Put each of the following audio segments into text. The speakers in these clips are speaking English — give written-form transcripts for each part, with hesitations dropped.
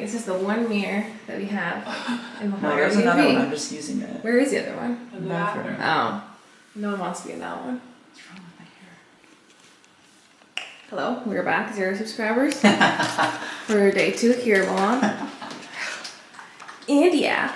This is the one mirror that we have in the whole No, there's Airbnb. another one. I'm just using it. Where is the other one? In the bathroom. Oh. No one wants to be in that one. What's wrong with my hair? Hello, we're back. 0 subscribers. For day 2 here, Mom. And yeah.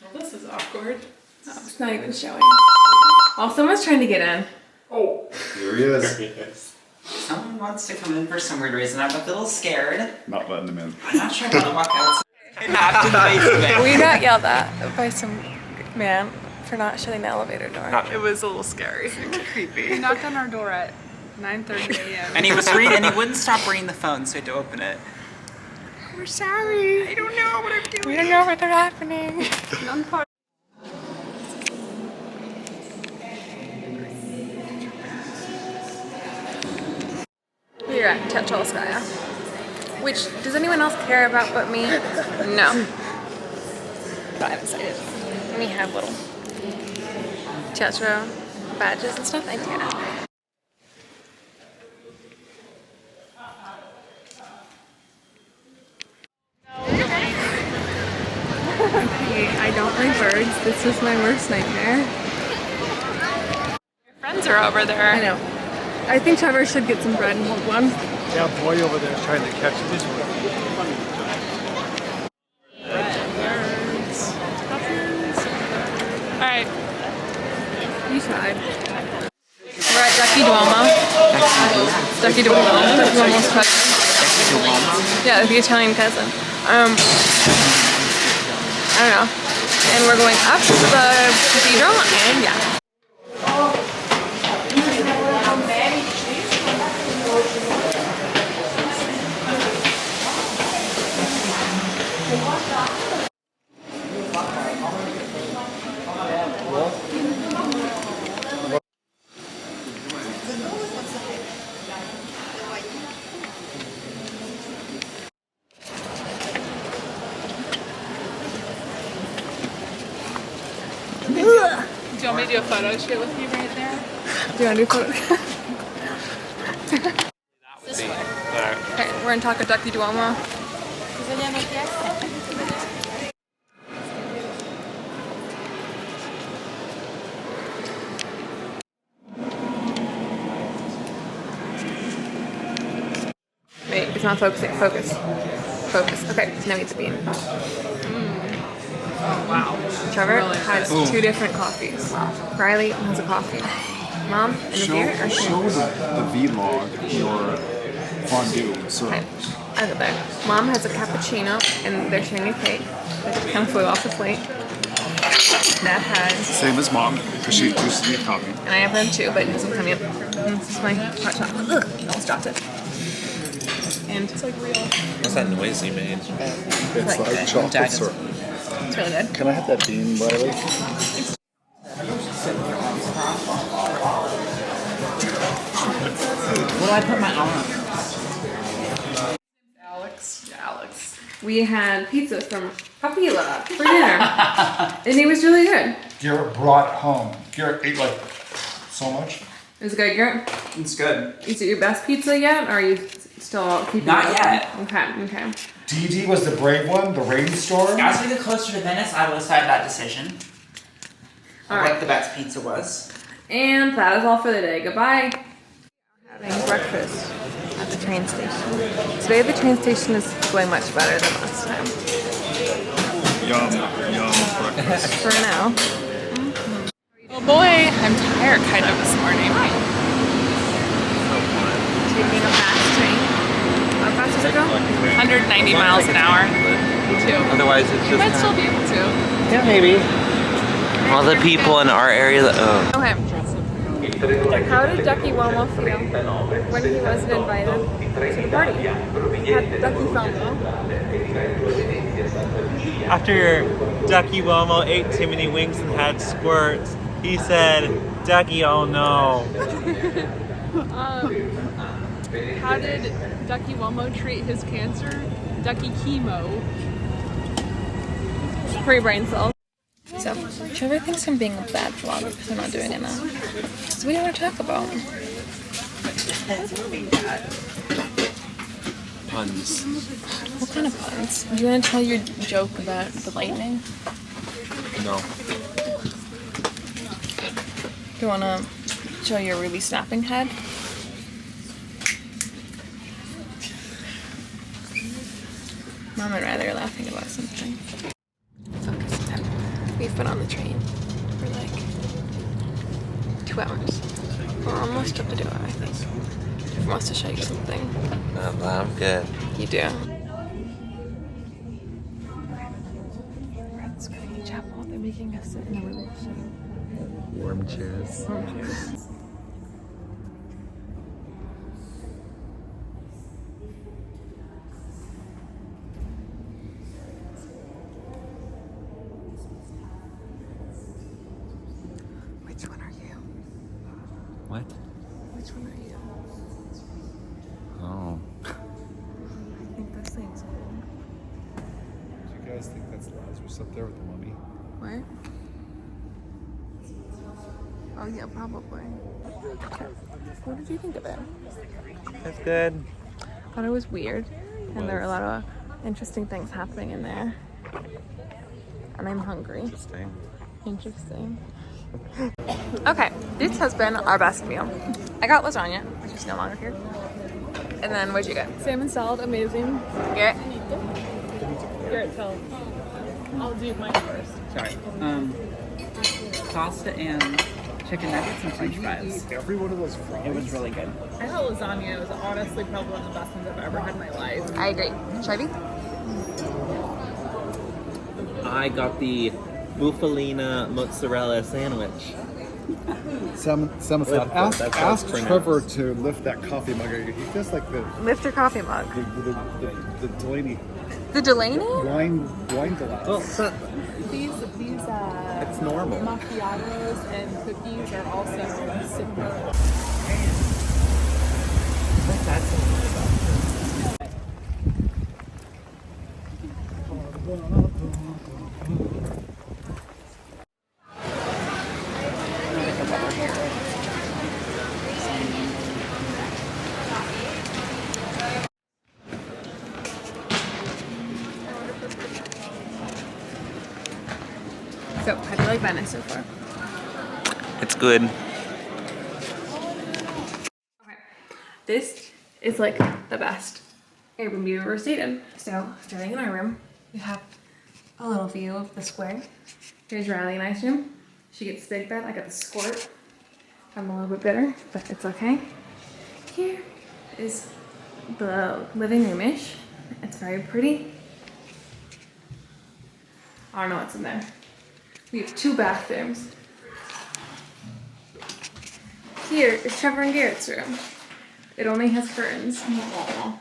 Well, this is awkward. Oh, it's not even showing. Oh, someone's trying to get in. Oh, here he is. Someone wants to come in for some weird reason. I'm a little scared. Not letting him in. I'm not sure I want to walk outside. I have to face We got yelled at by some man for not shutting the elevator door. It was a little scary. creepy. He knocked on our door at 9:30 a.m. And he was reading, and he wouldn't stop ringing the phone, so we had to open it. We're sorry. I don't know what I'm doing. We don't know what's happening. We're at Chechelskaya. Which, does anyone else care about but me? No. But I'm excited. We have little Chetra badges and stuff. I do. Okay, I don't like birds. This is my worst nightmare. Your friends are over there. I know. I think Trevor should get some bread and hold one. That boy over there is trying to catch this one. Alright. You tried. We're at Ducky Duomo. Ducky Duomo. Ducky Duomo's cousin. Yeah, the Italian cousin. I don't know. And we're going up to the cathedral and yeah. Do you want me to do a photo shoot with you right there? Do you want to do photo? This way. Okay, we're in Taco Ducky Duomo. Wait, it's not focusing. Focus. Focus. Okay, now eat the bean. Oh, wow. Trevor Really has 2 different coffees. Riley has a coffee. Mom, and a beer or Show the vlog your fondue. So Okay, I'll go there. Mom has a cappuccino and they're sharing a cake. That just kind of flew off the plate. That has, same as mom, because she juices me coffee. and I have them too, but it doesn't come yet. And this is my hot chocolate. Ugh, almost dropped it. And it's like real. What's that noise you made? It's like chocolate syrup. It's really good. Can I have that bean, Riley? What do I put my arm on? Alex. Yeah, Alex. We had pizza from Papila for dinner. And it was really good. Garrett brought home. Garrett ate like so much. It was good, Garrett. It's good. Is it your best pizza yet, or are you still keeping Not it open? yet. Okay, okay. DD was the brave one, the rain storm. As we get closer to Venice, I will decide that decision. All What right. the best pizza was. And that is all for the day. Goodbye. Having breakfast at the train station. Today the train station is going much better than last time. Yum, yum breakfast. For now. Oh boy, I'm tired kind of this morning. Taking a fast train. How fast does it go? 190 miles an hour. Too. Otherwise, it's You might just still be able to. yeah, maybe. All the people in our area that Okay. How did Ducky Womo feel when he wasn't invited to the party? Had Ducky FOMO. After Ducky Womo ate too many wings and had squirts, he said, Ducky, oh no. How did Ducky Womo treat his cancer? Ducky chemo. Free brain cells. So, Trevor thinks I'm being a bad vlogger because I'm not doing it now. So what do you want to talk about? puns. What kind of puns? Do you want to tell your joke about the lightning? No. Do you want to show your really snapping head? Mom and Riley are laughing about something. Focus time. We've been on the train for like 2 hours. We're almost up to do it, I think. He wants to show you something. I'm good. You do. We're at this crazy chapel. They're making us sit in a really shade. Warm chairs. Warm chairs. Which one are you? What? Which one are you? Oh. I think this thing's on. Do you guys think that's Lazarus up there with the mummy? What? Oh yeah, probably. What did you think of it? That's good. I thought it was weird, and there were a lot of interesting things happening in there. And I'm hungry. Interesting. Interesting. Okay, this has been our best meal. I got lasagna, which is no longer here. And then what'd you get? Salmon salad, amazing. Garrett? Garrett, tell. I'll do mine first. Sorry. Pasta and chicken nuggets and french fries. Every one of those fries. It was really good. I thought lasagna was honestly probably one of the best ones I've ever had in my life. I agree. Chevy? I got the Bufalina mozzarella sandwich. Salmon salad. That's how it's Ask pronounced. Trevor to lift that coffee mug. He does like the Lift your coffee mug. Delaney The Delaney? wine glass. Oh, These it's normal. macchiatos and cookies are also super. So, how do you like Venice so far? It's good. Okay. This is like the best Airbnb we've ever stayed in. So, starting in our room, we have a little view of the square. Here's Riley and I's room. She gets big bed, I got the squirt. I'm a little bit bitter, but it's okay. Here is the living room-ish. It's very pretty. I don't know what's in there. We have 2 bathrooms. Here is Trevor and Garrett's room. It only has curtains. Aww.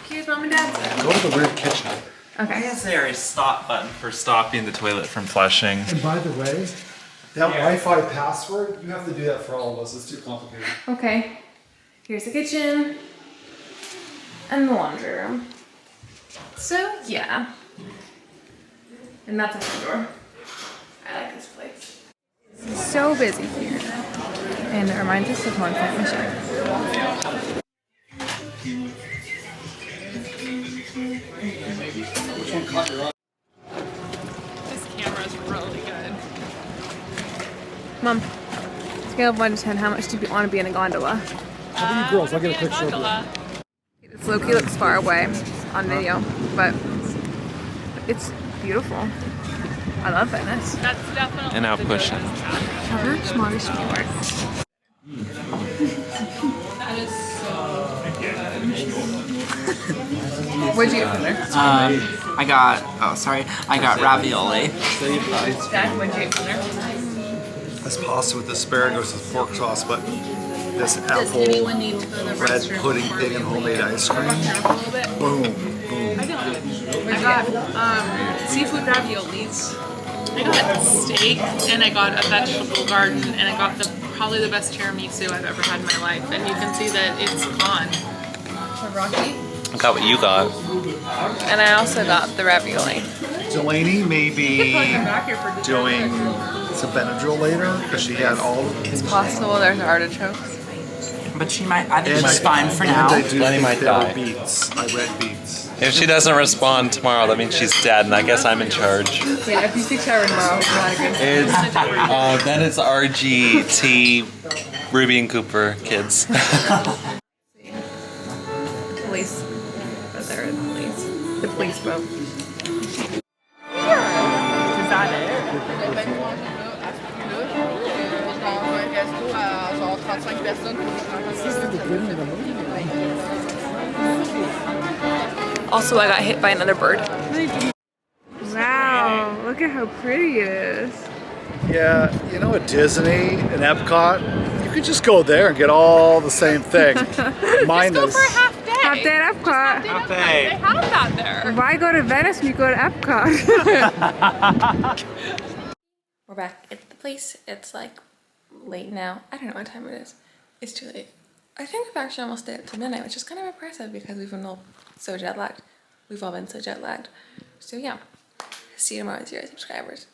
Here's Mom and Dad's room. Go to the weird kitchen. Okay. Is there a stop button for stopping the toilet from flushing? And by the way, that Wi-Fi password, you have to do that for all of us. It's too complicated. Okay. Here's the kitchen. And the laundry room. So, yeah. And that's a front door. I like this place. It's so busy here. And it reminds us of One Flight Mission. This camera's really good. Mom, scale of 1 to 10, how much do you want to be in a gondola? How do you girls? I'll get a picture of Gondola. This Loki looks far away on video, but it's beautiful. I love Venice. That's definitely. And now the push it. good one. Cover, smarter, smaller. That is so. What'd you get for there? I got ravioli. Dad, what'd you get for there? This pasta with asparagus is pork sauce, but this Does apple anyone need to go to the red restroom pudding before thing we and homemade ice cream. a little bit? Boom, boom. I got seafood raviolis. I got steak and I got a vegetable garden and I got probably the best tiramisu I've ever had in my life. And you can see that it's gone. Rocky. I got what you got. And I also got the ravioli. Delaney may be Back here for dessert. doing some Benadryl later because she had all of It's possible there's artichokes. But she might, I think And she's fine for and now. I do Lenny think might there are die. beets. I read beets. If she doesn't respond tomorrow, that means she's dead, and I guess I'm in charge. Yeah, if you see Tara tomorrow, it's not a good It's then it's RGT, Ruby and Cooper kids. Police. But they're the police. The police boat. Is that it? Also, I got hit by another bird. Wow, look at how pretty it is. Yeah, you know at Disney and Epcot, you could just go there and get all the same thing. Minus. Go for a half day. Half day at Epcot. Half day. They have that there. Why go to Venice when you go to Epcot? We're back at the place. It's like late now. I don't know what time it is. It's too late. I think we've actually almost stayed up to midnight, which is kind of impressive because we've been all so jet lagged. We've all been so jet lagged. So yeah, see you tomorrow, 0 subscribers.